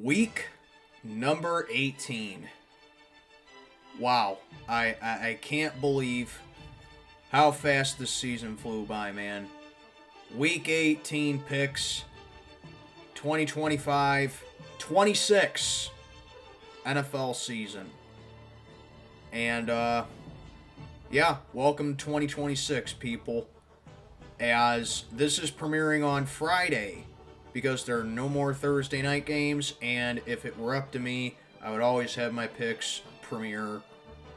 Week number 18. Wow. I can't believe how fast this season flew by, man. Week 18 picks, 2025, 26 NFL season. And, welcome to 2026, people. As this is premiering on Friday, because there are no more Thursday night games, and if it were up to me, I would always have my picks premiere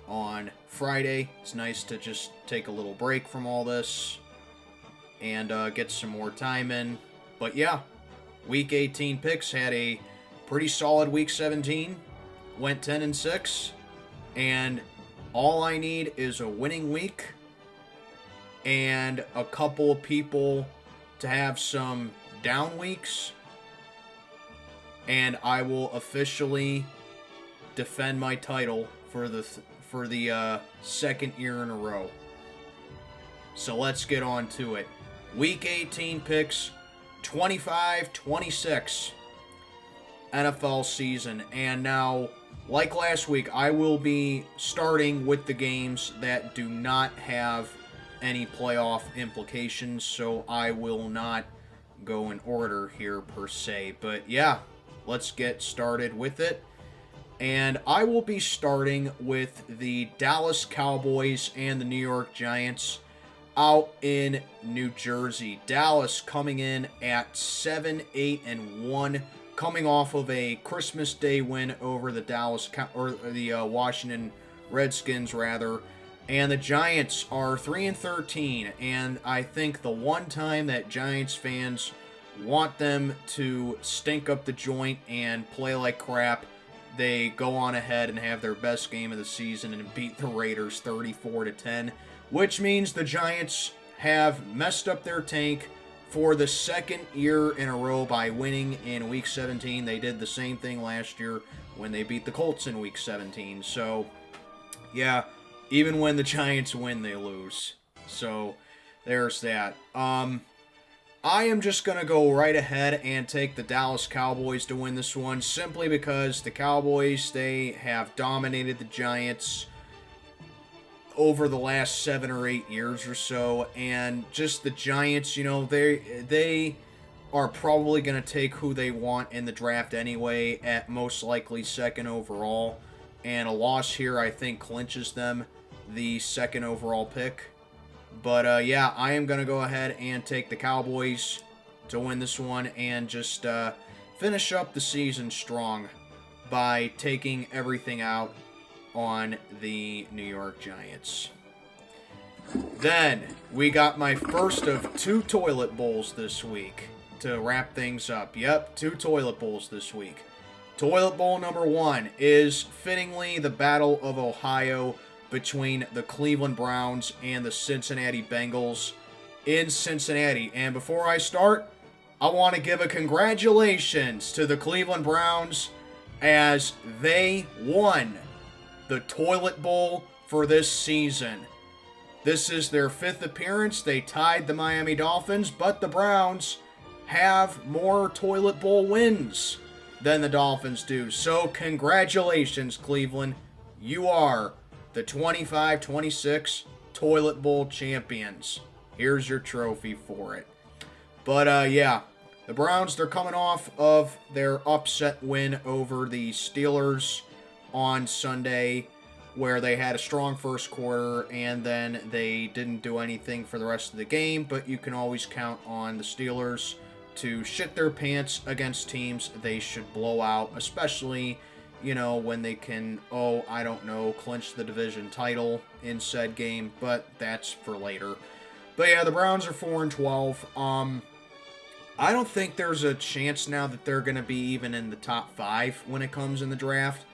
on Friday. It's nice to just take a little break from all this and get some more time in. But yeah, Week 18 picks had a pretty solid Week 17. Went 10-6, and all I need is a winning week and a couple of people to have some down weeks, and I will officially defend my title for the second year in a row. So let's get on to it. Week 18 picks, 25-26 NFL season. And now, like last week, I will be starting with the games that do not have any playoff implications, so I will not go in order here per se. But yeah, let's get started with it. And I will be starting with the Dallas Cowboys and the New York Giants out in New Jersey. Dallas coming in at 7-8-1, coming off of a Christmas Day win over the Washington Redskins rather. And the Giants are 3-13, and I think the one time that Giants fans want them to stink up the joint and play like crap, they go on ahead and have their best game of the season and beat the Raiders 34-10, which means the Giants have messed up their tank for the second year in a row by winning in Week 17. They did the same thing last year when they beat the Colts in Week 17. So, yeah, even when the Giants win, they lose. So, there's that. I am just going to go right ahead and take the Dallas Cowboys to win this one, simply because the Cowboys, they have dominated the Giants over the last 7 or 8 years or so, and just the Giants, they are probably going to take who they want in the draft anyway, at most likely second overall, and a loss here, I think, clinches them the second overall pick. But I am going to go ahead and take the Cowboys to win this one and just finish up the season strong by taking everything out on the New York Giants. Then we got my first of 2 toilet bowls this week to wrap things up. Yep, 2 toilet bowls this week. Toilet bowl number 1 is fittingly the Battle of Ohio between the Cleveland Browns and the Cincinnati Bengals in Cincinnati. And before I start, I want to give a congratulations to the Cleveland Browns as they won the toilet bowl for this season. This is their 5th appearance. They tied the Miami Dolphins, but the Browns have more toilet bowl wins than the Dolphins do. So congratulations, Cleveland. You are the 25-26 Toilet Bowl champions. Here's your trophy for it. But, the Browns, they're coming off of their upset win over the Steelers on Sunday, where they had a strong first quarter, and then they didn't do anything for the rest of the game, but you can always count on the Steelers to shit their pants against teams they should blow out, especially when they can, clinch the division title in said game, but that's for later. But yeah, the Browns are 4-12. I don't think there's a chance now that they're going to be even in the top 5 when it comes in the draft,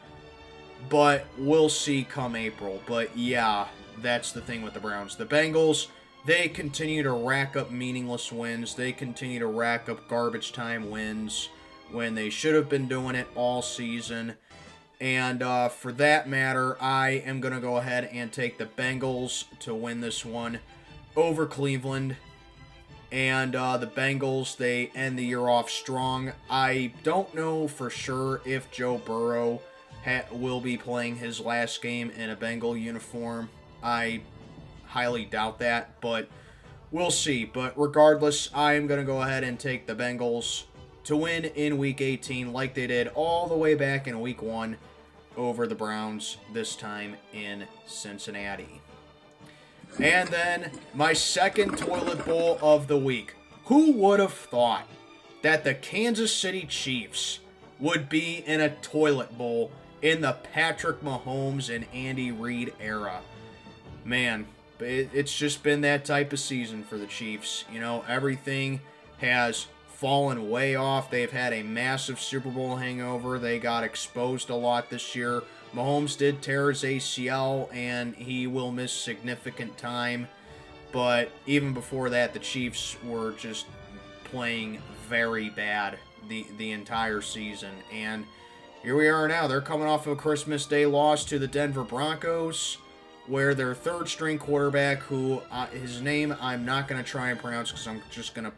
but we'll see come April. But yeah, that's the thing with the Browns. The Bengals, they continue to rack up meaningless wins. They continue to rack up garbage time wins when they should have been doing it all season. And for that matter, I am going to go ahead and take the Bengals to win this one over Cleveland. And the Bengals, they end the year off strong. I don't know for sure if Joe Burrow will be playing his last game in a Bengal uniform. I highly doubt that, but we'll see. But regardless, I'm going to go ahead and take the Bengals to win in Week 18 like they did all the way back in Week 1 over the Browns, this time in Cincinnati. And then my second toilet bowl of the week. Who would have thought that the Kansas City Chiefs would be in a toilet bowl in the Patrick Mahomes and Andy Reid era? Man, it's just been that type of season for the Chiefs. You know, everything has fallen way off. They've had a massive Super Bowl hangover. They got exposed a lot this year. Mahomes did tear his ACL, and he will miss significant time. But even before that, the Chiefs were just playing very bad the entire season. And here we are now. They're coming off of a Christmas Day loss to the Denver Broncos, where their third-string quarterback, who his name I'm not going to try and pronounce because I'm just going to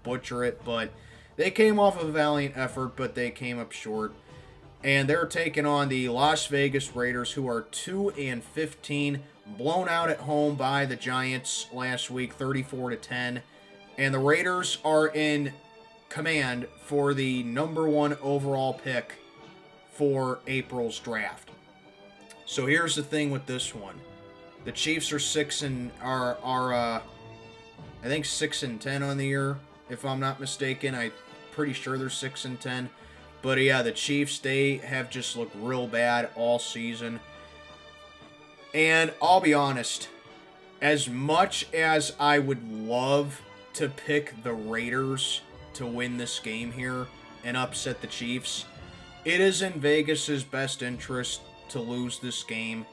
butcher it, but they came off of a valiant effort, but they came up short. And they're taking on the Las Vegas Raiders, who are 2-15, blown out at home by the Giants last week, 34-10. And the Raiders are in command for the number 1 overall pick for April's draft. So here's the thing with this one: the Chiefs are 6-10 on the year, if I'm not mistaken. I'm pretty sure they're 6-10. But yeah, the Chiefs, they have just looked real bad all season. And I'll be honest, as much as I would love to pick the Raiders to win this game here and upset the Chiefs, it is in Vegas's best interest to lose this game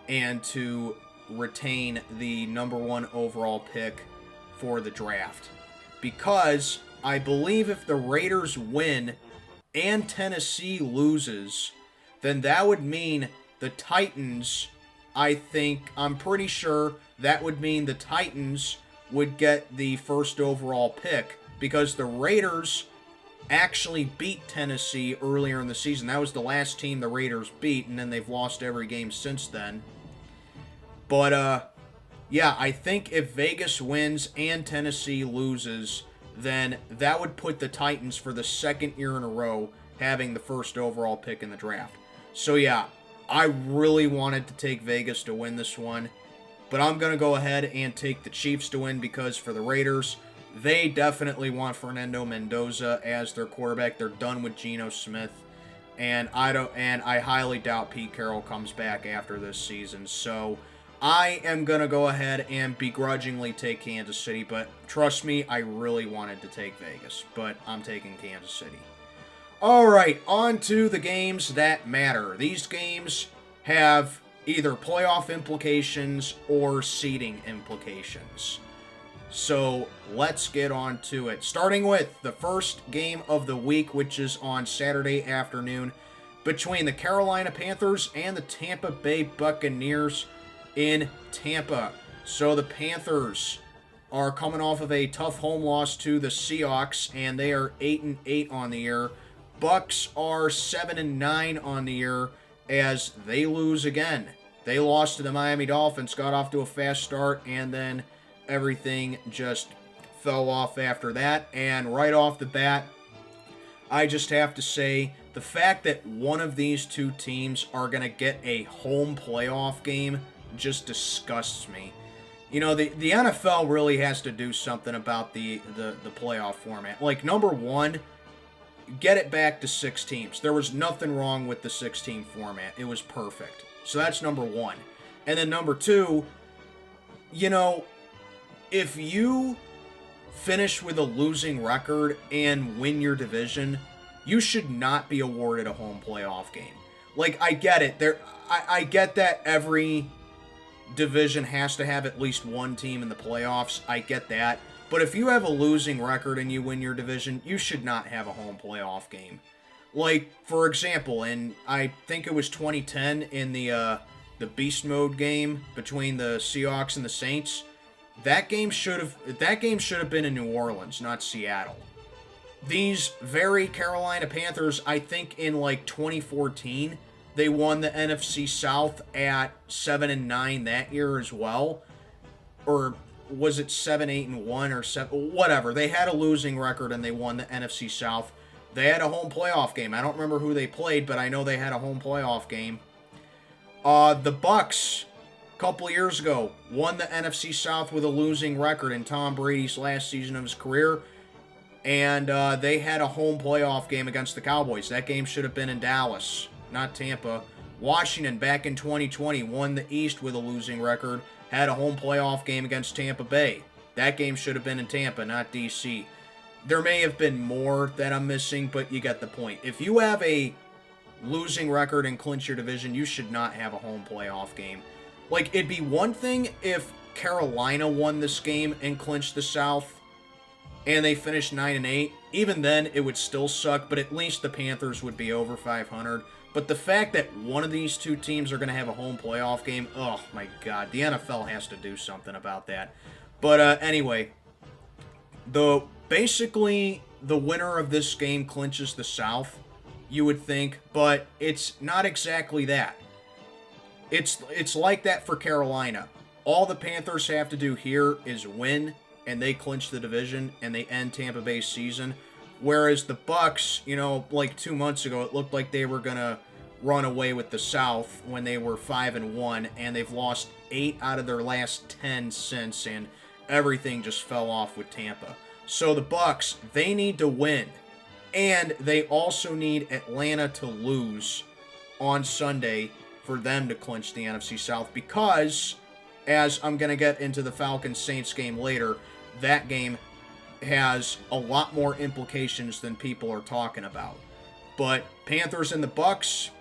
and to retain the number 1 overall pick for the draft. Because I believe if the Raiders win and Tennessee loses, then that would mean the Titans, I'm pretty sure that would mean the Titans would get the first overall pick, because the Raiders actually beat Tennessee earlier in the season. That was the last team the Raiders beat, and then they've lost every game since then. But, yeah, I think if Vegas wins and Tennessee loses, then that would put the Titans for the second year in a row having the first overall pick in the draft. So yeah, I really wanted to take Vegas to win this one, but I'm going to go ahead and take the Chiefs to win, because for the Raiders, they definitely want Fernando Mendoza as their quarterback. They're done with Geno Smith, and I highly doubt Pete Carroll comes back after this season. So I am going to go ahead and begrudgingly take Kansas City, but trust me, I really wanted to take Vegas, but I'm taking Kansas City. All right, on to the games that matter. These games have either playoff implications or seeding implications. So let's get on to it. Starting with the first game of the week, which is on Saturday afternoon, between the Carolina Panthers and the Tampa Bay Buccaneers in Tampa. So the Panthers are coming off of a tough home loss to the Seahawks, and they are 8-8 on the year. Bucs are 7-9 on the year as they lose again. They lost to the Miami Dolphins, got off to a fast start, and then everything just fell off after that. And right off the bat, I just have to say, the fact that one of these two teams are going to get a home playoff game just disgusts me. You know, the NFL really has to do something about the playoff format. Like, number one, get it back to 6 teams. There was nothing wrong with the 6-team format. It was perfect. So that's number one. And then number two, you know, if you finish with a losing record and win your division, you should not be awarded a home playoff game. Like, I get it. I get that every division has to have at least one team in the playoffs. I get that. But if you have a losing record and you win your division, you should not have a home playoff game. Like, for example, in, I think it was 2010 in the Beast Mode game between the Seahawks and the Saints, That game should have been in New Orleans, not Seattle. These very Carolina Panthers, I think in like 2014, they won the NFC South at 7-9 that year as well. Or was it 7-8-1 or 7, whatever. They had a losing record and they won the NFC South. They had a home playoff game. I don't remember who they played, but I know they had a home playoff game. The Bucs, a couple of years ago, won the NFC South with a losing record in Tom Brady's last season of his career. And they had a home playoff game against the Cowboys. That game should have been in Dallas, not Tampa. Washington, back in 2020, won the East with a losing record. Had a home playoff game against Tampa Bay. That game should have been in Tampa, not D.C. There may have been more that I'm missing, but you get the point. If you have a losing record and clinch your division, you should not have a home playoff game. Like, it'd be one thing if Carolina won this game and clinched the South, and they finished 9-8. Even then, it would still suck, but at least the Panthers would be over 500. But the fact that one of these two teams are going to have a home playoff game, oh my God, the NFL has to do something about that. But anyway, basically the winner of this game clinches the South, you would think, but it's not exactly that. It's like that for Carolina. All the Panthers have to do here is win, and they clinch the division, and they end Tampa Bay's season. Whereas the Bucs, like 2 months ago, it looked like they were going to run away with the South when they were 5-1, and they've lost 8 out of their last 10 since, and everything just fell off with Tampa. So the Bucs, they need to win, and they also need Atlanta to lose on Sunday for them to clinch the NFC South, because, as I'm going to get into the Falcons-Saints game later, that game has a lot more implications than people are talking about. But Panthers and the Bucs,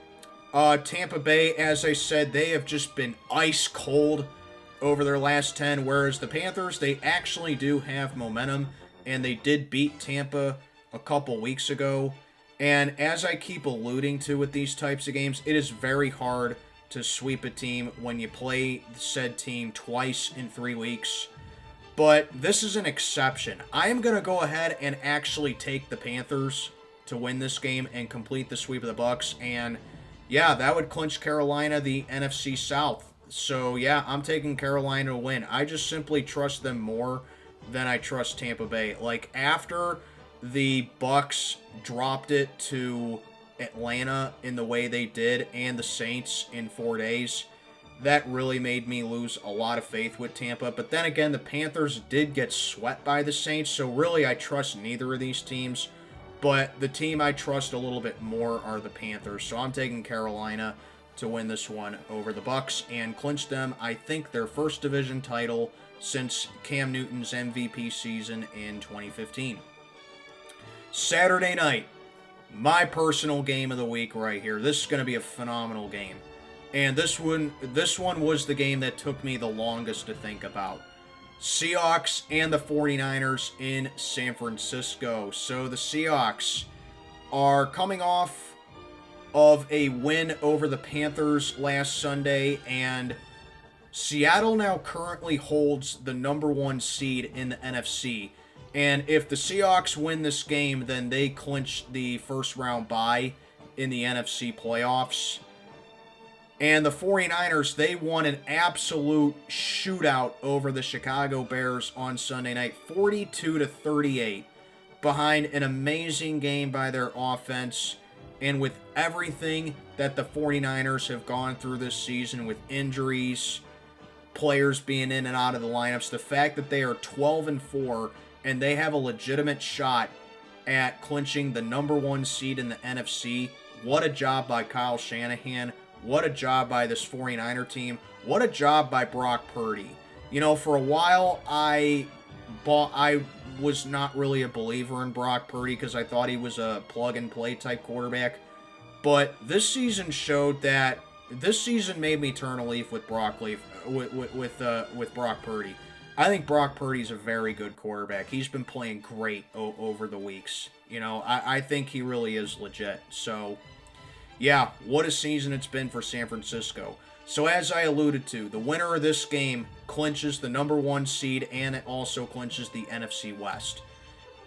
Tampa Bay, as I said, they have just been ice cold over their last 10, whereas the Panthers, they actually do have momentum, and they did beat Tampa a couple weeks ago. And as I keep alluding to with these types of games, it is very hard to sweep a team when you play said team twice in 3 weeks. But this is an exception. I am going to go ahead and actually take the Panthers to win this game and complete the sweep of the Bucs. And yeah, that would clinch Carolina the NFC South. So yeah, I'm taking Carolina to win. I just simply trust them more than I trust Tampa Bay. Like, after the Bucs dropped it to Atlanta in the way they did, and the Saints in 4 days, that really made me lose a lot of faith with Tampa. But then again, the Panthers did get swept by the Saints, so really I trust neither of these teams. But the team I trust a little bit more are the Panthers, so I'm taking Carolina to win this one over the Bucs and clinch them, I think, their first division title since Cam Newton's MVP season in 2015. Saturday night, my personal game of the week right here. This is going to be a phenomenal game. And this one was the game that took me the longest to think about. Seahawks and the 49ers in San Francisco. So the Seahawks are coming off of a win over the Panthers last Sunday, and Seattle now currently holds the number 1 seed in the NFC. And if the Seahawks win this game, then they clinch the first round bye in the NFC playoffs. And the 49ers, they won an absolute shootout over the Chicago Bears on Sunday night, 42-38, behind an amazing game by their offense. And with everything that the 49ers have gone through this season, with injuries, players being in and out of the lineups, the fact that they are 12-4 and they have a legitimate shot at clinching the number 1 seed in the NFC, what a job by Kyle Shanahan. What a job by this 49er team. What a job by Brock Purdy. For a while, I was not really a believer in Brock Purdy because I thought he was a plug-and-play type quarterback. But this season made me turn a leaf with Brock Purdy. I think Brock Purdy's a very good quarterback. He's been playing great over the weeks. I think he really is legit. So, Yeah, what a season it's been for San Francisco. So as I alluded to, the winner of this game clinches the number 1 seed, and it also clinches the NFC West.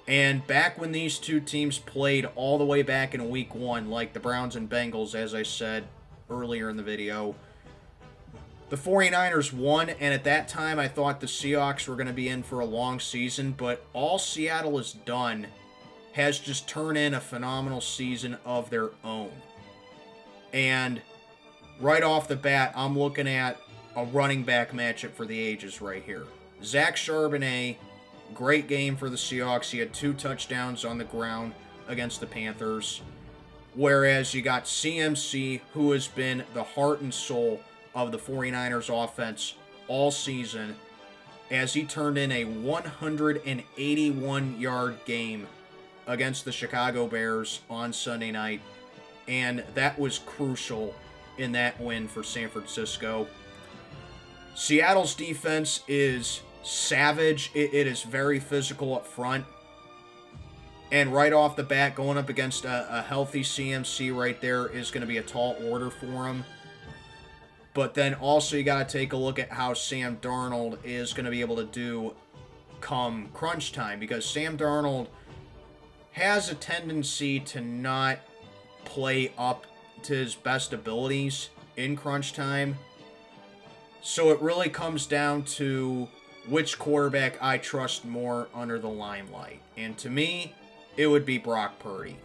And back when these two teams played all the way back in week 1, like the Browns and Bengals, as I said earlier in the video, the 49ers won, and at that time I thought the Seahawks were going to be in for a long season, but all Seattle has done has just turned in a phenomenal season of their own. And right off the bat, I'm looking at a running back matchup for the ages right here. Zach Charbonnet, great game for the Seahawks. He had 2 touchdowns on the ground against the Panthers. Whereas you got CMC, who has been the heart and soul of the 49ers offense all season, as he turned in a 181-yard game against the Chicago Bears on Sunday night. And that was crucial in that win for San Francisco. Seattle's defense is savage. It is very physical up front. And right off the bat, going up against a healthy CMC right there is going to be a tall order for him. But then also you got to take a look at how Sam Darnold is going to be able to do come crunch time. Because Sam Darnold has a tendency to not play up to his best abilities in crunch time. So it really comes down to which quarterback I trust more under the limelight. And to me, it would be Brock Purdy.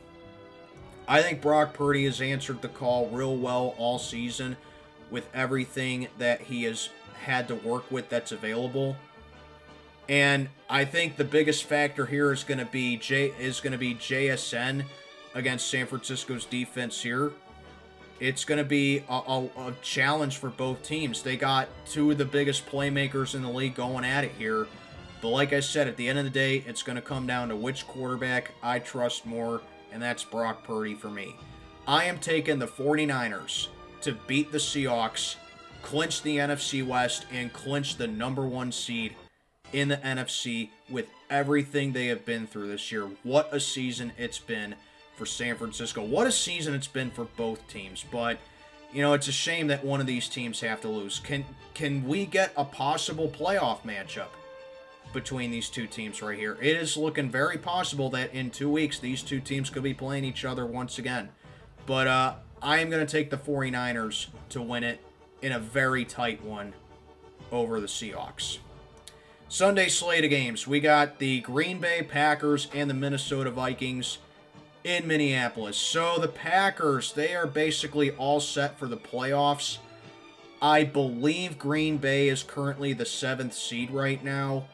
I think Brock Purdy has answered the call real well all season with everything that he has had to work with that's available. And I think the biggest factor here is going to be JSN against San Francisco's defense here. It's going to be a challenge for both teams. They got 2 of the biggest playmakers in the league going at it here. But like I said, at the end of the day, it's going to come down to which quarterback I trust more, and that's Brock Purdy for me. I am taking the 49ers to beat the Seahawks, clinch the NFC West, and clinch the number 1 seed in the NFC with everything they have been through this year. What a season it's been for San Francisco. What a season it's been for both teams. But, you know, it's a shame that one of these teams have to lose. Can we get a possible playoff matchup between these two teams right here? It is looking very possible that in 2 weeks these two teams could be playing each other once again. But I am going to take the 49ers to win it in a very tight one over the Seahawks. Sunday slate of games. We got the Green Bay Packers and the Minnesota Vikings in Minneapolis. So the Packers, they are basically all set for the playoffs. I believe Green Bay is currently the 7th seed right now.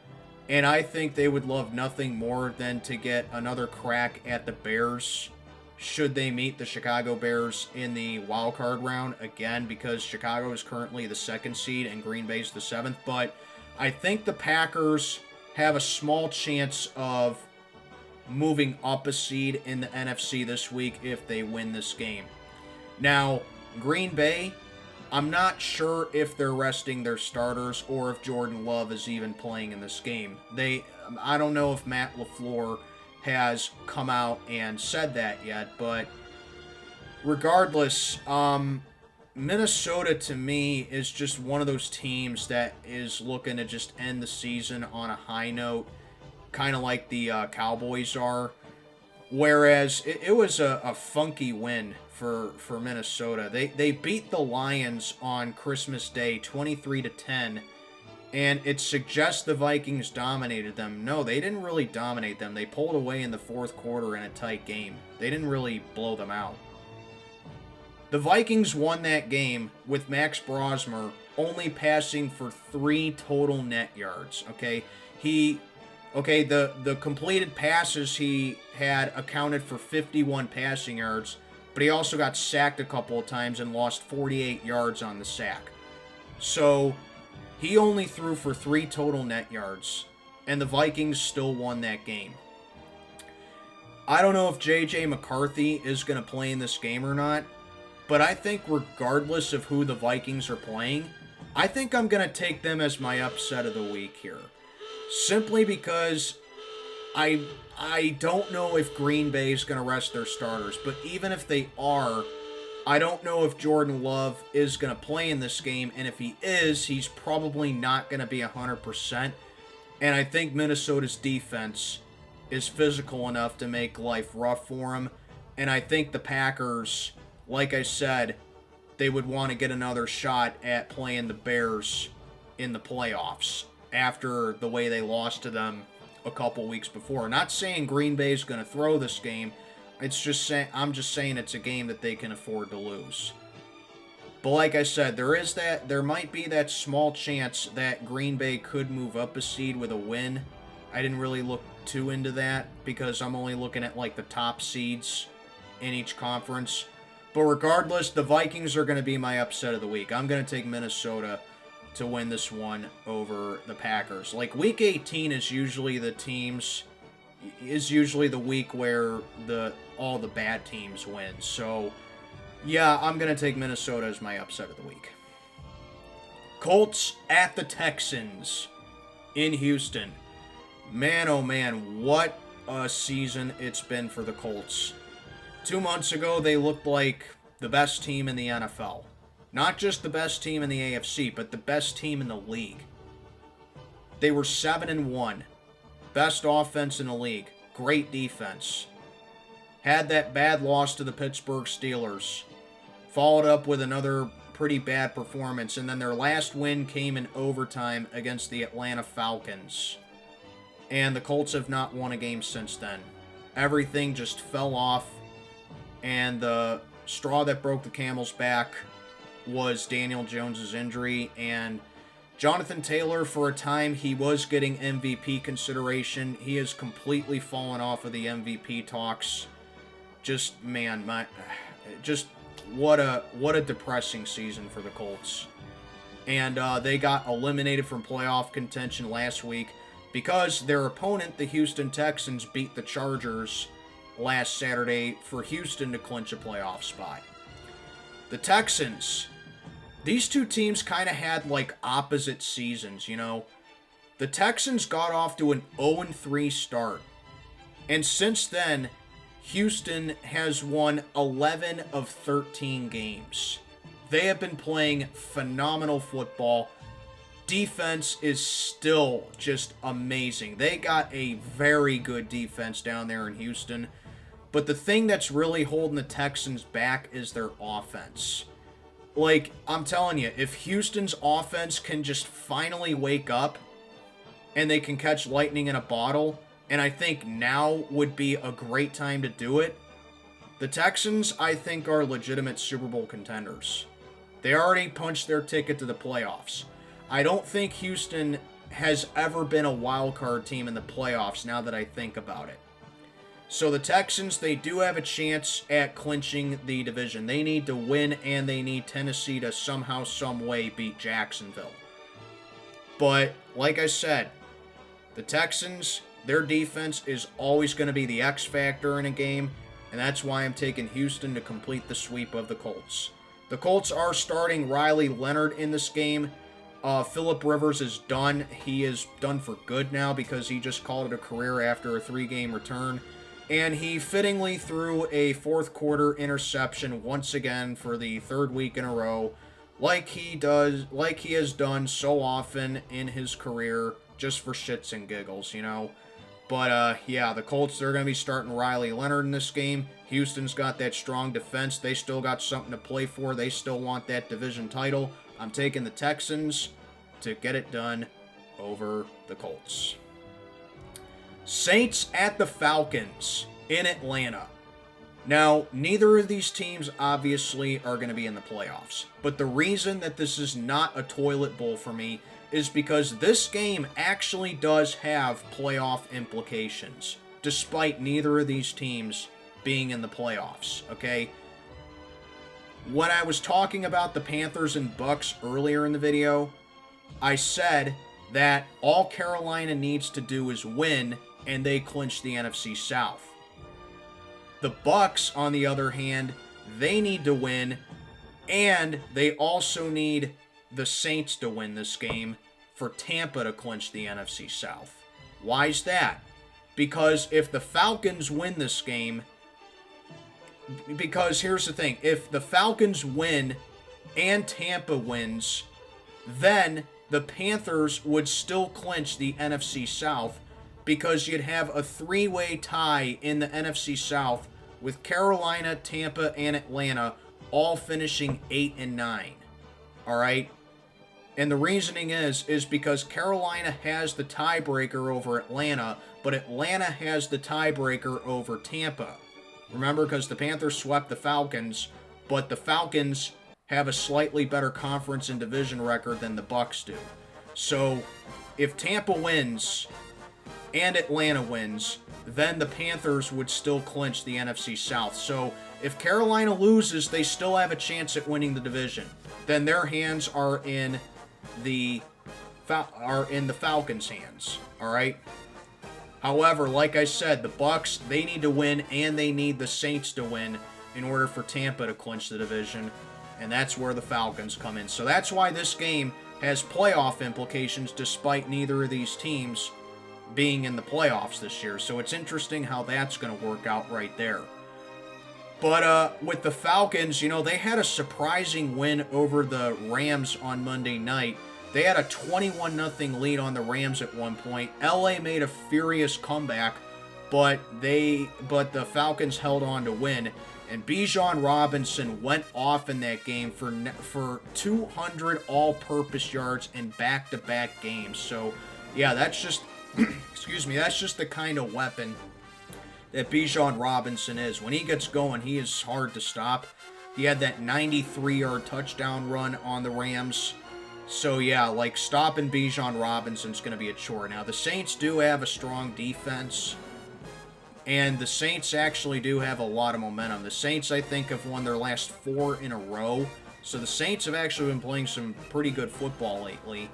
And I think they would love nothing more than to get another crack at the Bears should they meet the Chicago Bears in the wild card round again, because Chicago is currently the 2nd seed and Green Bay's the 7th. But I think the Packers have a small chance of moving up a seed in the NFC this week if they win this game. Now, Green Bay, I'm not sure if they're resting their starters or if Jordan Love is even playing in this game. I don't know if Matt LaFleur has come out and said that yet, but regardless, Minnesota to me is just one of those teams that is looking to just end the season on a high note, kind of like the Cowboys are. Whereas it was a funky win for Minnesota. They beat the Lions on Christmas Day 23-10, and it suggests the Vikings dominated them. No, they didn't really dominate them. They pulled away in the 4th quarter in a tight game. They didn't really blow them out. The Vikings won that game with Max Brosmer only passing for 3 total net yards. Okay, the completed passes he had accounted for 51 passing yards, but he also got sacked a couple of times and lost 48 yards on the sack. So he only threw for 3 total net yards, and the Vikings still won that game. I don't know if J.J. McCarthy is going to play in this game or not, but I think regardless of who the Vikings are playing, I think I'm going to take them as my upset of the week here. Simply because I don't know if Green Bay is going to rest their starters, but even if they are, I don't know if Jordan Love is going to play in this game, and if he is, he's probably not going to be 100%. And I think Minnesota's defense is physical enough to make life rough for him. And I think the Packers, like I said, they would want to get another shot at playing the Bears in the playoffs after the way they lost to them a couple weeks before. Not saying Green Bay's going to throw this game. I'm just saying it's a game that they can afford to lose. But like I said, there might be that small chance that Green Bay could move up a seed with a win. I didn't really look too into that because I'm only looking at like the top seeds in each conference. But regardless, the Vikings are going to be my upset of the week. I'm going to take Minnesota to win this one over the Packers. Like week 18 is usually the week where all the bad teams win. So yeah, I'm going to take Minnesota as my upset of the week. Colts at the Texans in Houston. Man, oh man, what a season it's been for the Colts. 2 months ago, they looked like the best team in the NFL. Not just the best team in the AFC, but the best team in the league. They were 7-1. Best offense in the league. Great defense. Had that bad loss to the Pittsburgh Steelers. Followed up with another pretty bad performance. And then their last win came in overtime against the Atlanta Falcons. And the Colts have not won a game since then. Everything just fell off. And the straw that broke the camel's back was Daniel Jones' injury. And Jonathan Taylor, for a time, he was getting MVP consideration. He has completely fallen off of the MVP talks. Just, man, what a depressing season for the Colts. And they got eliminated from playoff contention last week because their opponent, the Houston Texans, beat the Chargers last Saturday for Houston to clinch a playoff spot. The Texans, these two teams kind of had like opposite seasons, you know. The Texans got off to an 0-3 start. And since then, Houston has won 11 of 13 games. They have been playing phenomenal football. Defense is still just amazing. They got a very good defense down there in Houston. But the thing that's really holding the Texans back is their offense. Like, I'm telling you, if Houston's offense can just finally wake up and they can catch lightning in a bottle, and I think now would be a great time to do it, the Texans, I think, are legitimate Super Bowl contenders. They already punched their ticket to the playoffs. I don't think Houston has ever been a wild card team in the playoffs now that I think about it. So the Texans, they do have a chance at clinching the division. They need to win, and they need Tennessee to somehow, some way beat Jacksonville. But, like I said, the Texans, their defense is always going to be the X factor in a game, and that's why I'm taking Houston to complete the sweep of the Colts. The Colts are starting Riley Leonard in this game. Phillip Rivers is done. He is done for good now because he just called it a career after a 3-game return. And he fittingly threw a fourth quarter interception once again for the third week in a row, like he has done so often in his career, just for shits and giggles, you know. But yeah, the Colts, they're going to be starting Riley Leonard in this game. Houston's got that strong defense. They still got something to play for. They still want that division title. I'm taking the Texans to get it done over the Colts. Saints at the Falcons in Atlanta. Now, neither of these teams obviously are going to be in the playoffs. But the reason that this is not a toilet bowl for me is because this game actually does have playoff implications, despite neither of these teams being in the playoffs, okay? When I was talking about the Panthers and Bucs earlier in the video, I said that all Carolina needs to do is win, and they clinch the NFC South. The Bucs, on the other hand, they need to win, and they also need the Saints to win this game for Tampa to clinch the NFC South. Why is that? Because if the Falcons win this game, Because here's the thing. If the Falcons win and Tampa wins, then the Panthers would still clinch the NFC South because you'd have a three-way tie in the NFC South with Carolina, Tampa, and Atlanta all finishing 8 and 9. All right? And the reasoning is because Carolina has the tiebreaker over Atlanta, but Atlanta has the tiebreaker over Tampa. Remember, because the Panthers swept the Falcons, but the Falcons have a slightly better conference and division record than the Bucs do. So, if Tampa wins and Atlanta wins, then the Panthers would still clinch the NFC South. So, if Carolina loses, they still have a chance at winning the division. Then their hands are in the Falcons' hands. All right. However, like I said, the Bucs, they need to win, and they need the Saints to win in order for Tampa to clinch the division, and that's where the Falcons come in. So that's why this game has playoff implications, despite neither of these teams being in the playoffs this year. So it's interesting how that's going to work out right there. But with the Falcons, they had a surprising win over the Rams on Monday night. They had a 21-0 lead on the Rams at one point. LA made a furious comeback, but the Falcons held on to win. And Bijan Robinson went off in that game for 200 all-purpose yards in back-to-back games. So, yeah, that's just that's just the kind of weapon that Bijan Robinson is. When he gets going, he is hard to stop. He had that 93-yard touchdown run on the Rams. So, yeah, stopping Bijan Robinson's going to be a chore. Now, the Saints do have a strong defense, and the Saints actually do have a lot of momentum. The Saints, I think, have won their last 4 in a row. So, the Saints have actually been playing some pretty good football lately.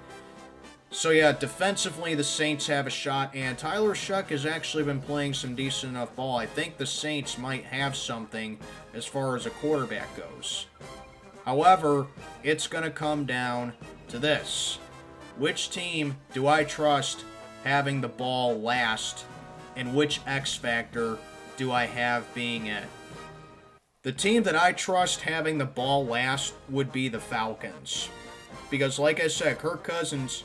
So, yeah, defensively, the Saints have a shot, and Tyler Shuck has actually been playing some decent enough ball. I think the Saints might have something as far as a quarterback goes. However, it's going to come down to this. Which team do I trust having the ball last, and which X factor do I have being it? The team that I trust having the ball last would be the Falcons. Because like I said, Kirk Cousins,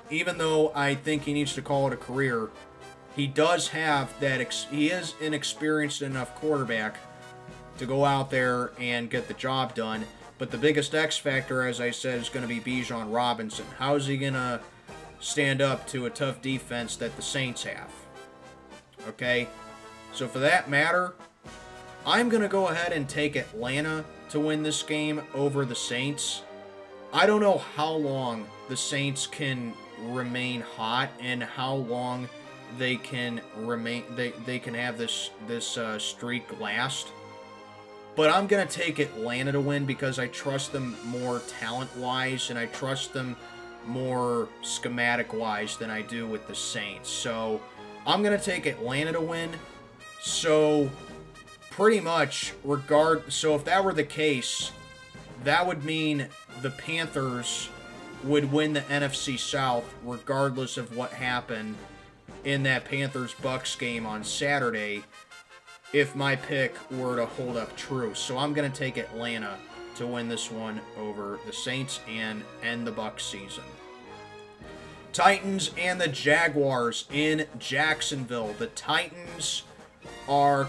even though I think he needs to call it a career, he does have that, he is an experienced enough quarterback to go out there and get the job done. But the biggest X factor, as I said, is going to be Bijan Robinson. How is he going to stand up to a tough defense that the Saints have? Okay? So for that matter, I'm going to go ahead and take Atlanta to win this game over the Saints. I don't know how long the Saints can remain hot and how long they can remain they can have this streak last. But I'm going to take Atlanta to win because I trust them more talent-wise and I trust them more schematic-wise than I do with the Saints. So I'm going to take Atlanta to win. So pretty much, so if that were the case, that would mean the Panthers would win the NFC South regardless of what happened in that Panthers-Bucs game on Saturday, if my pick were to hold up true. So I'm going to take Atlanta to win this one over the Saints and end the Bucs season. Titans and the Jaguars in Jacksonville. The Titans are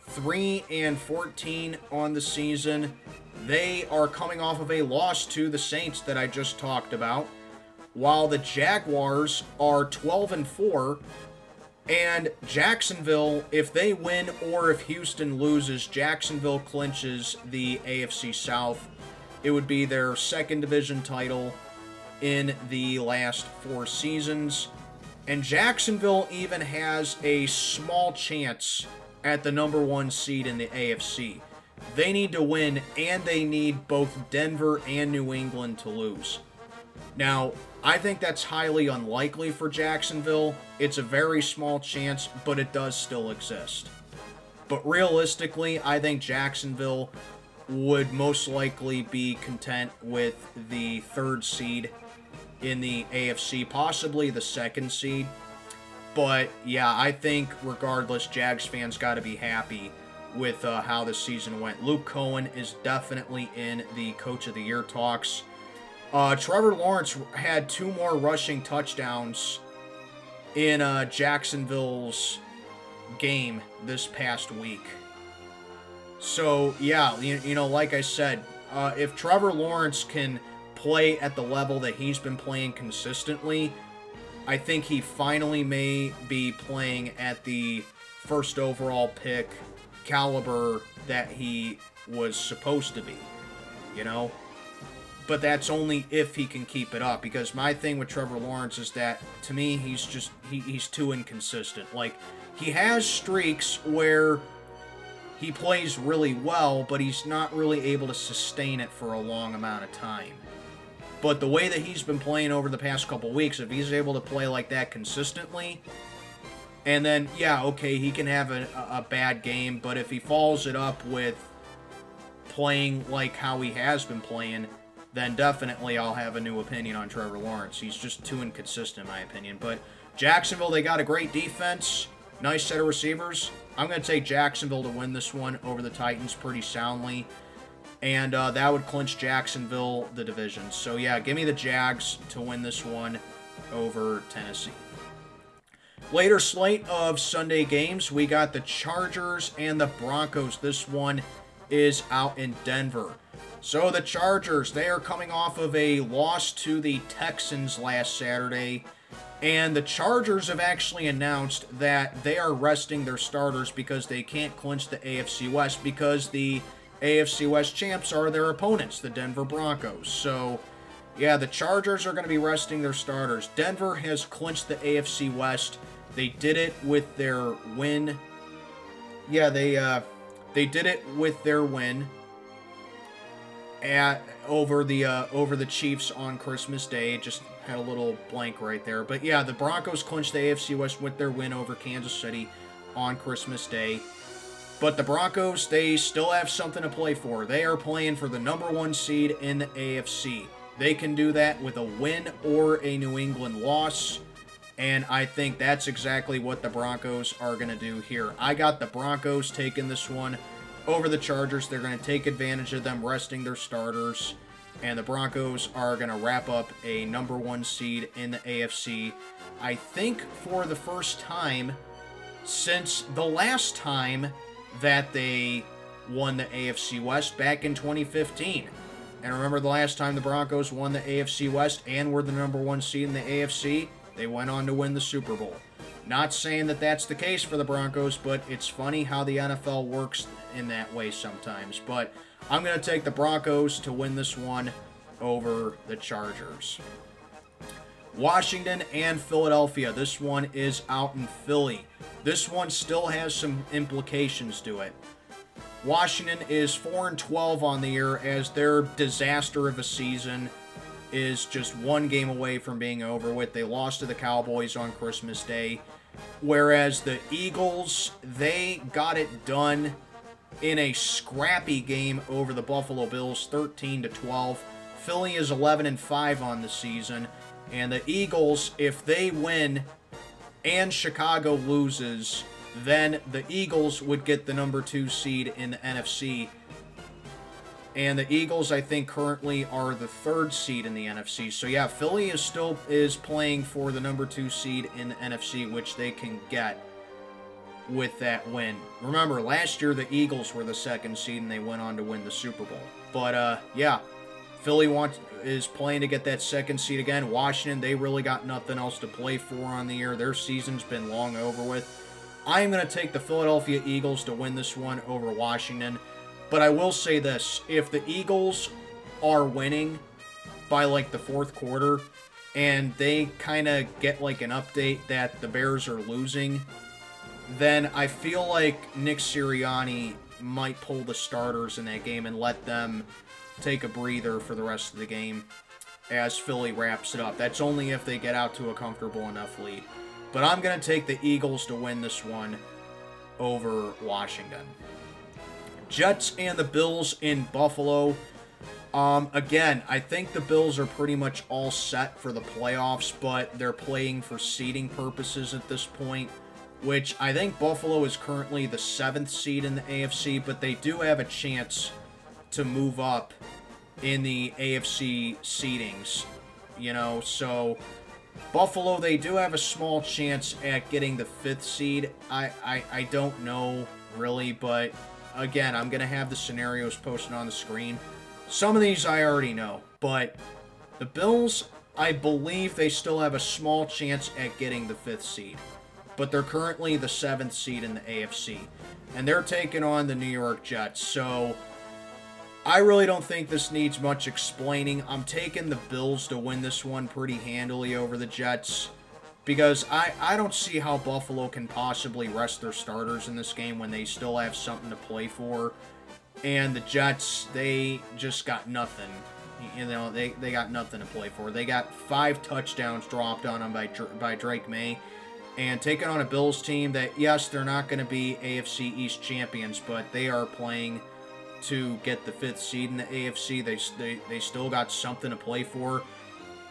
3-14 on the season. They are coming off of a loss to the Saints that I just talked about, while the Jaguars are 12-4. And Jacksonville, if they win or if Houston loses, Jacksonville clinches the AFC South. It would be their second division title in the last 4 seasons. And Jacksonville even has a small chance at the number 1 seed in the AFC. They need to win, and they need both Denver and New England to lose. Now, I think that's highly unlikely for Jacksonville. It's a very small chance, but it does still exist. But realistically, I think Jacksonville would most likely be content with the 3rd seed in the AFC, possibly the 2nd seed. But yeah, I think regardless, Jags fans got to be happy with how the season went. Luke Cohen is definitely in the Coach of the Year talks. Trevor Lawrence had 2 more rushing touchdowns in Jacksonville's game this past week. So, yeah, you know, like I said, if Trevor Lawrence can play at the level that he's been playing consistently, I think he finally may be playing at the first overall pick caliber that he was supposed to be, you know? But that's only if he can keep it up, because my thing with Trevor Lawrence is that, to me, he's too inconsistent. Like, he has streaks where he plays really well, but he's not really able to sustain it for a long amount of time. But the way that he's been playing over the past couple weeks, if he's able to play like that consistently, and then, yeah, okay, he can have a bad game, but if he follows it up with playing like how he has been playing, then definitely I'll have a new opinion on Trevor Lawrence. He's just too inconsistent, in my opinion. But Jacksonville, they got a great defense, nice set of receivers. I'm going to take Jacksonville to win this one over the Titans pretty soundly. And that would clinch Jacksonville the division. So, yeah, give me the Jags to win this one over Tennessee. Later slate of Sunday games, we got the Chargers and the Broncos. This one is out in Denver. So the Chargers, they are coming off of a loss to the Texans last Saturday. And the Chargers have actually announced that they are resting their starters because they can't clinch the AFC West, because the AFC West champs are their opponents, the Denver Broncos. So, yeah, the Chargers are going to be resting their starters. Denver has clinched the AFC West. They did it with their win. Yeah, they did it with their win over the Chiefs on Christmas Day. Just had a little blank right there. But yeah, the Broncos clinched the AFC West with their win over Kansas City on Christmas Day. But the Broncos, they still have something to play for. They are playing for the number 1 seed in the AFC. They can do that with a win or a New England loss. And I think that's exactly what the Broncos are going to do here. I got the Broncos taking this one over the Chargers. They're going to take advantage of them resting their starters. And the Broncos are going to wrap up a number 1 seed in the AFC. I think for the first time since the last time that they won the AFC West back in 2015. And remember, the last time the Broncos won the AFC West and were the number 1 seed in the AFC, they went on to win the Super Bowl. Not saying that that's the case for the Broncos, but it's funny how the NFL works in that way sometimes. But I'm going to take the Broncos to win this one over the Chargers. Washington and Philadelphia. This one is out in Philly. This one still has some implications to it. Washington is 4-12 on the year, as their disaster of a season is just 1 game away from being over with. They lost to the Cowboys on Christmas Day, whereas the Eagles, they got it done in a scrappy game over the Buffalo Bills, 13-12. Philly is 11-5 on the season, and the Eagles, if they win and Chicago loses, then the Eagles would get the number 2 seed in the NFC. And the Eagles, I think, currently are the 3rd seed in the NFC. So yeah, Philly is playing for the number 2 seed in the NFC, which they can get with that win. Remember, last year the Eagles were the 2nd seed and they went on to win the Super Bowl. But yeah, Philly is playing to get that 2nd seed again. Washington, they really got nothing else to play for on the year. Their season's been long over with. I am going to take the Philadelphia Eagles to win this one over Washington. But I will say this, if the Eagles are winning by like the 4th quarter and they kind of get like an update that the Bears are losing, then I feel like Nick Sirianni might pull the starters in that game and let them take a breather for the rest of the game as Philly wraps it up. That's only if they get out to a comfortable enough lead. But I'm going to take the Eagles to win this one over Washington. Jets and the Bills in Buffalo. Again, I think the Bills are pretty much all set for the playoffs, but they're playing for seeding purposes at this point. which I think Buffalo is currently the 7th seed in the AFC, but they do have a chance to move up in the AFC seedings, so Buffalo, they do have a small chance at getting the 5th seed. I don't know, really, but again, I'm going to have the scenarios posted on the screen. Some of these I already know, but the Bills, I believe they still have a small chance at getting the 5th seed, but they're currently the 7th seed in the AFC, and they're taking on the New York Jets, so I really don't think this needs much explaining. I'm taking the Bills to win this one pretty handily over the Jets because I don't see how Buffalo can possibly rest their starters in this game when they still have something to play for. And the Jets, they just got nothing. They got nothing to play for. They got 5 touchdowns dropped on them by Drake May. And taking on a Bills team that, yes, they're not going to be AFC East champions, but they are playing to get the 5th seed in the AFC. They still got something to play for.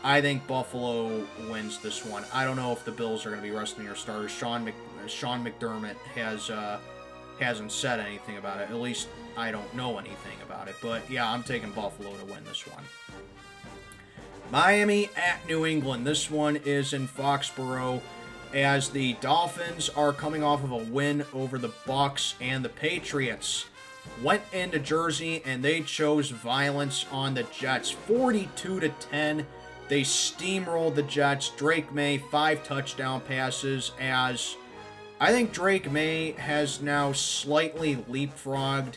I think Buffalo wins this one. I don't know if the Bills are going to be resting their starters. Sean McDermott hasn't said anything about it. At least I don't know anything about it. But yeah, I'm taking Buffalo to win this one. Miami at New England. This one is in Foxborough, as the Dolphins are coming off of a win over the Bucs, and the Patriots went into Jersey and they chose violence on the Jets. 42-10. They steamrolled the Jets. Drake May, 5 touchdown passes, as I think Drake May has now slightly leapfrogged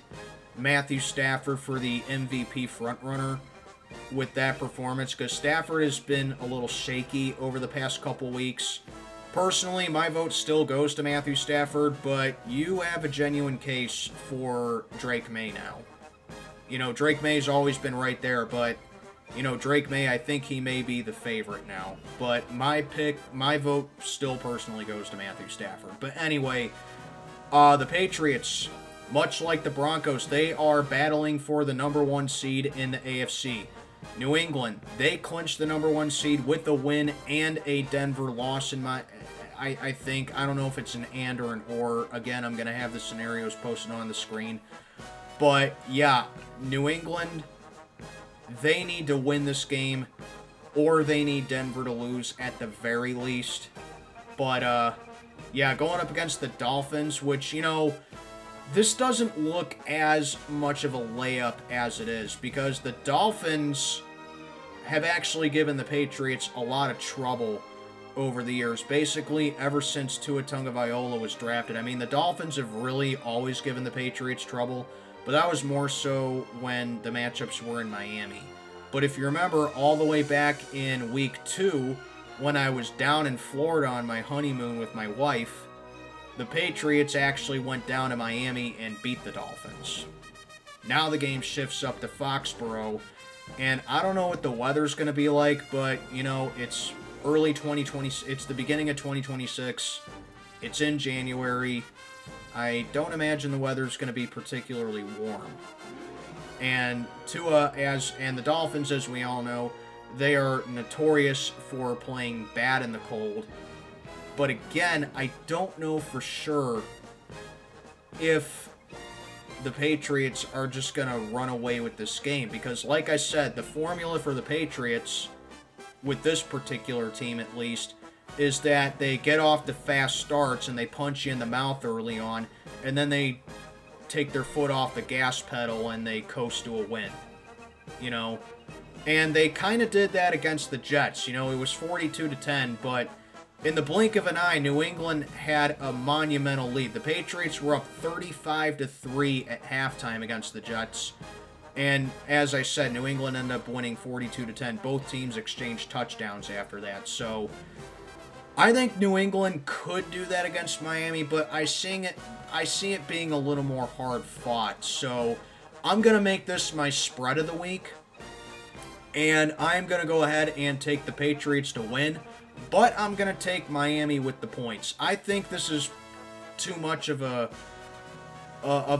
Matthew Stafford for the MVP frontrunner with that performance, because Stafford has been a little shaky over the past couple weeks. Personally, my vote still goes to Matthew Stafford, but you have a genuine case for Drake May now. Drake May's always been right there, but, Drake May, I think he may be the favorite now. But my vote still personally goes to Matthew Stafford. But anyway, the Patriots, much like the Broncos, they are battling for the number 1 seed in the AFC. New England, they clinched the number 1 seed with a win and a Denver loss I think. I don't know if it's an and or an or. Again, I'm going to have the scenarios posted on the screen. But yeah, New England, they need to win this game, or they need Denver to lose at the very least. But yeah, going up against the Dolphins, which, this doesn't look as much of a layup as it is, because the Dolphins have actually given the Patriots a lot of trouble over the years, basically ever since Tua Tagovailoa was drafted. I mean, the Dolphins have really always given the Patriots trouble, but that was more so when the matchups were in Miami. But if you remember, all the way back in week 2, when I was down in Florida on my honeymoon with my wife, the Patriots actually went down to Miami and beat the Dolphins. Now the game shifts up to Foxborough, and I don't know what the weather's going to be like, but, it's early 2020. It's the beginning of 2026. It's in January. I don't imagine the weather's going to be particularly warm. And and the Dolphins, as we all know, they are notorious for playing bad in the cold. But again, I don't know for sure if the Patriots are just going to run away with this game. Because, like I said, the formula for the Patriots, with this particular team at least, is that they get off the fast starts and they punch you in the mouth early on, and then they take their foot off the gas pedal and they coast to a win. And they kind of did that against the Jets. It was 42-10, but in the blink of an eye, New England had a monumental lead. The Patriots were up 35-3 at halftime against the Jets. And as I said, New England ended up winning 42-10. Both teams exchanged touchdowns after that. So I think New England could do that against Miami, but I see it being a little more hard fought. So I'm going to make this my spread of the week. And I'm going to go ahead and take the Patriots to win. But I'm going to take Miami with the points. I think this is too much of a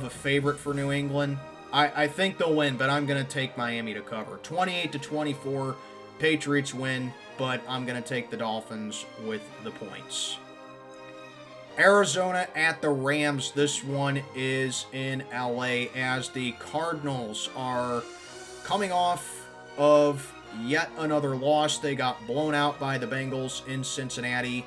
favorite for New England. I think they'll win, but I'm going to take Miami to cover. 28-24, Patriots win, but I'm going to take the Dolphins with the points. Arizona at the Rams. This one is in LA as the Cardinals are coming off of yet another loss. They got blown out by the Bengals in Cincinnati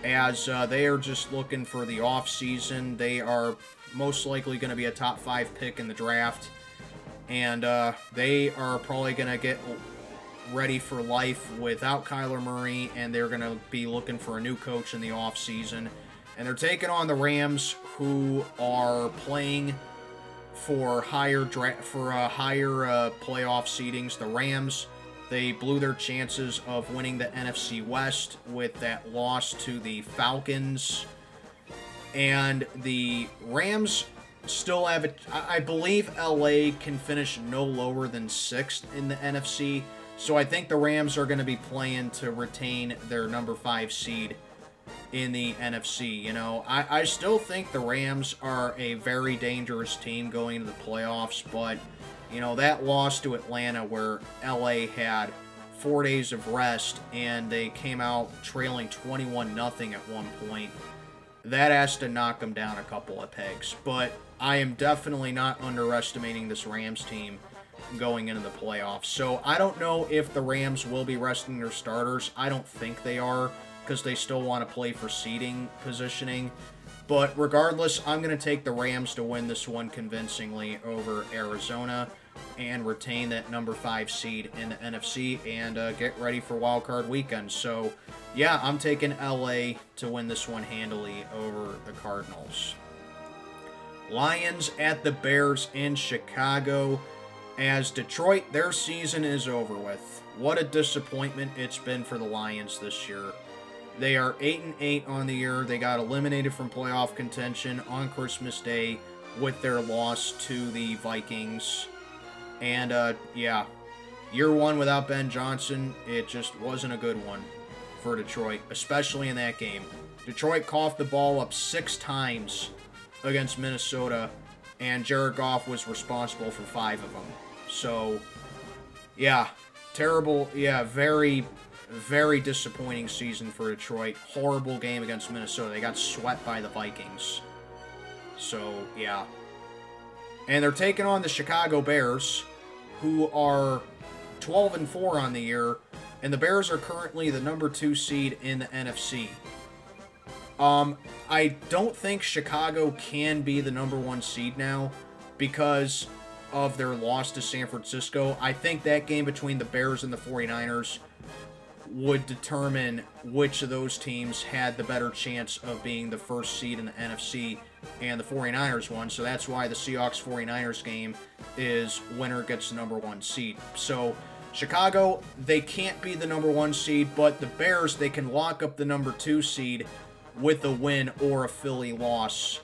as they are just looking for the offseason. They are most likely going to be a top 5 pick in the draft, and they are probably going to get ready for life without Kyler Murray, and they're going to be looking for a new coach in the offseason. And they're taking on the Rams, who are playing for higher playoff seedings. The Rams, they blew their chances of winning the NFC West with that loss to the Falcons. And the Rams still have I believe LA can finish no lower than 6th in the NFC. So I think the Rams are going to be playing to retain their number 5 seed in the NFC. You know, I still think the Rams are a very dangerous team going into the playoffs, but, you know, that loss to Atlanta where LA had 4 days of rest and they came out trailing 21-0 at one point, that has to knock them down a couple of pegs. But I am definitely not underestimating this Rams team going into the playoffs. So I don't know if the Rams will be resting their starters. I don't think they are, because they still want to play for seeding positioning. But regardless, I'm going to take the Rams to win this one convincingly over Arizona and retain that number 5 seed in the NFC and get ready for Wild Card Weekend. So, yeah, I'm taking LA to win this one handily over the Cardinals. Lions at the Bears in Chicago. As Detroit, their season is over with. What a disappointment it's been for the Lions this year. They are 8-8 on the year. They got eliminated from playoff contention on Christmas Day with their loss to the Vikings. And, yeah, year one without Ben Johnson, it just wasn't a good one for Detroit, especially in that game. Detroit coughed the ball up 6 times against Minnesota, and Jared Goff was responsible for 5 of them. So, yeah, terrible, yeah, very, very disappointing season for Detroit. Horrible game against Minnesota. They got swept by the Vikings. So, yeah. And they're taking on the Chicago Bears, who are 12-4 on the year, and the Bears are currently the number 2 seed in the NFC. I don't think Chicago can be the number 1 seed now because of their loss to San Francisco. I think that game between the Bears and the 49ers would determine which of those teams had the better chance of being the first seed in the NFC, and the 49ers won. So that's why the Seahawks-49ers game is winner gets the number 1 seed. So Chicago, they can't be the number 1 seed, but the Bears, they can lock up the number 2 seed with a win or a Philly loss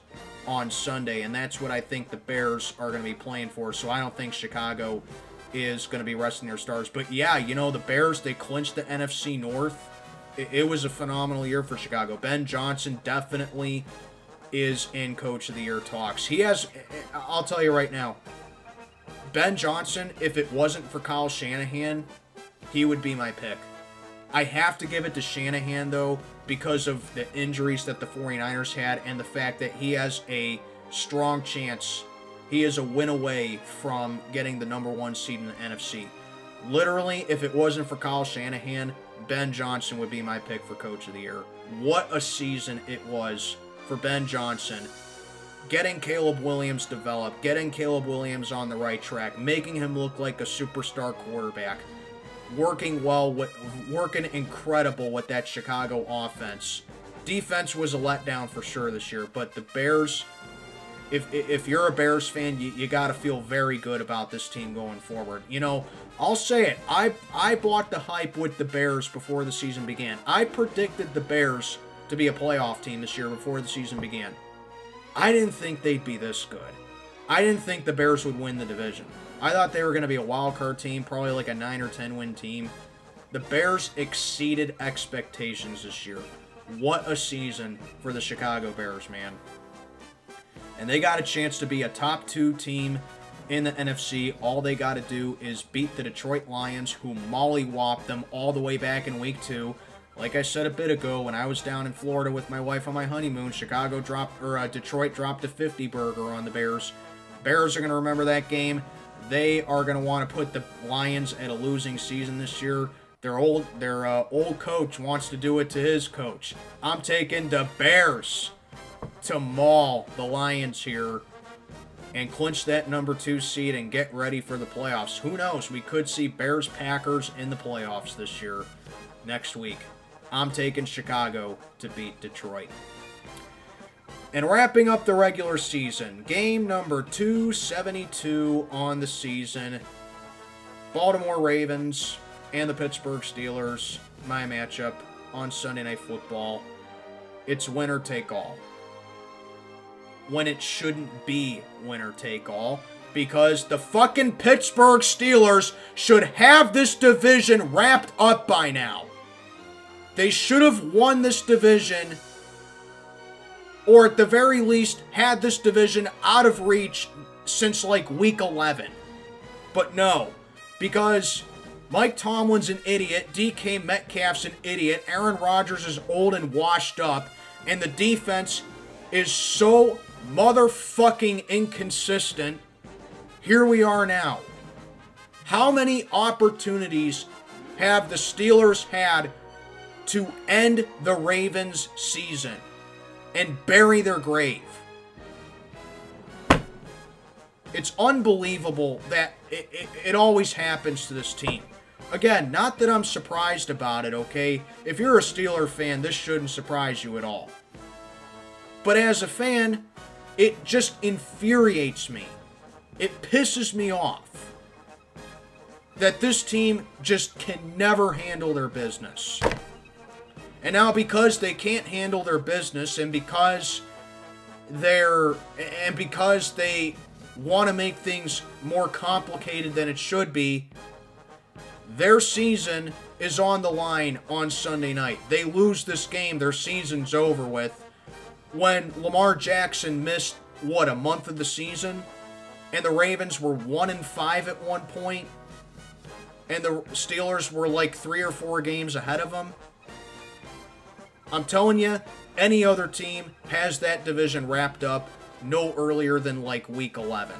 on Sunday, and that's what I think the Bears are going to be playing for. So I don't think Chicago is going to be resting their stars. But yeah, you know, the Bears, they clinched the NFC North. It was a phenomenal year for Chicago. Ben Johnson definitely is in Coach of the Year talks. He has, I'll tell you right now, Ben Johnson, if it wasn't for Kyle Shanahan, he would be my pick. I have to give it to Shanahan, though, because of the injuries that the 49ers had and the fact that he has a strong chance. He is a win away from getting the number 1 seed in the NFC. Literally, if it wasn't for Kyle Shanahan, Ben Johnson would be my pick for Coach of the Year. What a season it was for Ben Johnson. Getting Caleb Williams developed, getting Caleb Williams on the right track, making him look like a superstar quarterback. Working incredible with that Chicago offense. Defense was a letdown for sure this year, but the Bears, if you're a Bears fan, you got to feel very good about this team going forward. You know, I'll say it. I bought the hype with the Bears before the season began. I predicted the Bears to be a playoff team this year before the season began. I didn't think they'd be this good. I didn't think the Bears would win the division. I thought they were going to be a wild card team, probably like a 9 or 10 win team. The Bears exceeded expectations this year. What a season for the Chicago Bears, man. And they got a chance to be a top 2 team in the NFC. All they got to do is beat the Detroit Lions, who mollywopped them all the way back in week 2. Like I said a bit ago, when I was down in Florida with my wife on my honeymoon, Detroit dropped a 50 burger on the Bears. Bears are going to remember that game. They are going to want to put the Lions at a losing season this year. Their old coach wants to do it to his coach. I'm taking the Bears to maul the Lions here and clinch that number 2 seed and get ready for the playoffs. Who knows? We could see Bears-Packers in the playoffs this year, next week. I'm taking Chicago to beat Detroit. And wrapping up the regular season, game number 272 on the season. Baltimore Ravens and the Pittsburgh Steelers, my matchup on Sunday Night Football. It's winner take all. When it shouldn't be winner take all, because the fucking Pittsburgh Steelers should have this division wrapped up by now. They should have won this division, or at the very least had this division out of reach since like week 11. But no, because Mike Tomlin's an idiot, DK Metcalf's an idiot, Aaron Rodgers is old and washed up, and the defense is so motherfucking inconsistent. Here we are now. How many opportunities have the Steelers had to end the Ravens' season and bury their grave? It's unbelievable that it always happens to this team. Again, not that I'm surprised about it, okay? If you're a Steeler fan, this shouldn't surprise you at all. But as a fan, it just infuriates me. It pisses me off that this team just can never handle their business. And now because they can't handle their business and because they want to make things more complicated than it should be, their season is on the line on Sunday night. They lose this game, their season's over with. When Lamar Jackson missed, a month of the season? And the Ravens were 1-5 at one point, and the Steelers were like 3 or 4 games ahead of them. I'm telling you, any other team has that division wrapped up no earlier than like week 11.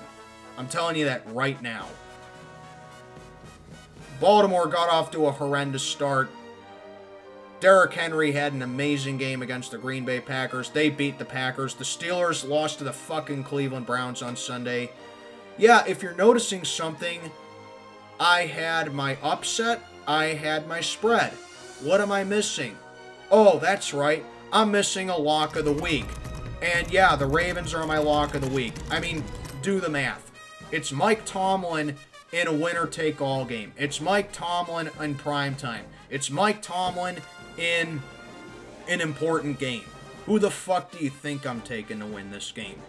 I'm telling you that right now. Baltimore got off to a horrendous start. Derrick Henry had an amazing game against the Green Bay Packers. They beat the Packers. The Steelers lost to the fucking Cleveland Browns on Sunday. Yeah, if you're noticing something, I had my upset, I had my spread. What am I missing? Oh, that's right. I'm missing a lock of the week. And yeah, the Ravens are my lock of the week. I mean, do the math. It's Mike Tomlin in a winner-take-all game. It's Mike Tomlin in primetime. It's Mike Tomlin in an important game. Who the fuck do you think I'm taking to win this game?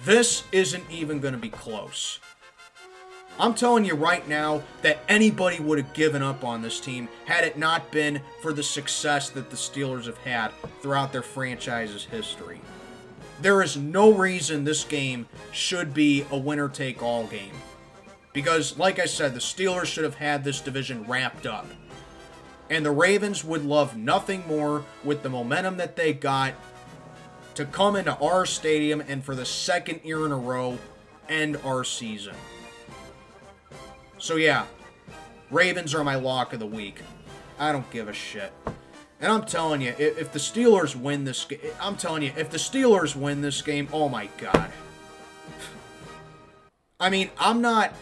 This isn't even going to be close. I'm telling you right now that anybody would have given up on this team had it not been for the success that the Steelers have had throughout their franchise's history. There is no reason this game should be a winner-take-all game. Because, like I said, the Steelers should have had this division wrapped up. And the Ravens would love nothing more with the momentum that they got to come into our stadium and for the second year in a row end our season. So yeah, Ravens are my lock of the week. I don't give a shit. And I'm telling you, if the Steelers win this game, oh my God. I mean, I'm not,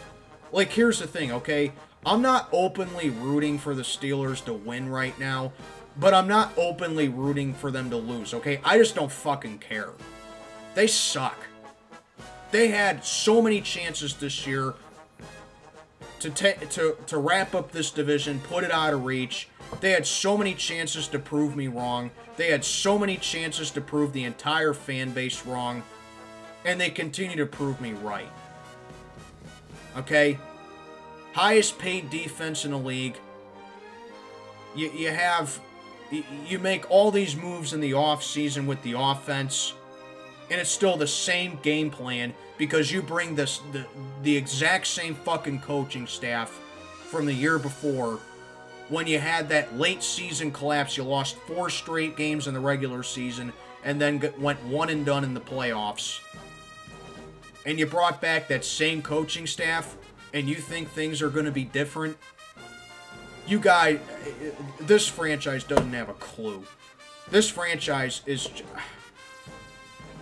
like, here's the thing, okay? I'm not openly rooting for the Steelers to win right now, but I'm not openly rooting for them to lose, okay? I just don't fucking care. They suck. They had so many chances this year to wrap up this division, put it out of reach. They had so many chances to prove me wrong. They had so many chances to prove the entire fan base wrong, and they continue to prove me right. Okay? Highest paid defense in the league. You make all these moves in the offseason with the offense, and it's still the same game plan because you bring the exact same fucking coaching staff from the year before when you had that late season collapse. You lost 4 straight games in the regular season and then went one and done in the playoffs. And you brought back that same coaching staff, and you think things are going to be different? You guys, this franchise doesn't have a clue. This franchise is...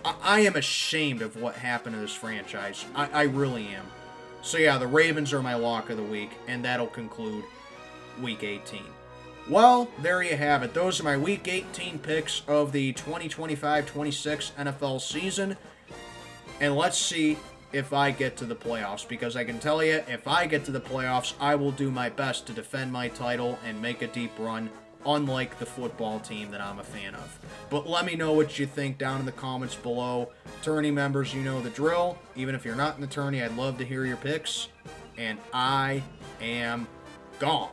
I am ashamed of what happened to this franchise. I really am. So yeah, the Ravens are my lock of the week, and that'll conclude Week 18. Well, there you have it. Those are my Week 18 picks of the 2025-26 NFL season. And let's see if I get to the playoffs, because I can tell you, if I get to the playoffs, I will do my best to defend my title and make a deep run, unlike the football team that I'm a fan of. But let me know what you think down in the comments below. Tourney members, you know the drill. Even if you're not in the tourney, I'd love to hear your picks. And I am gone.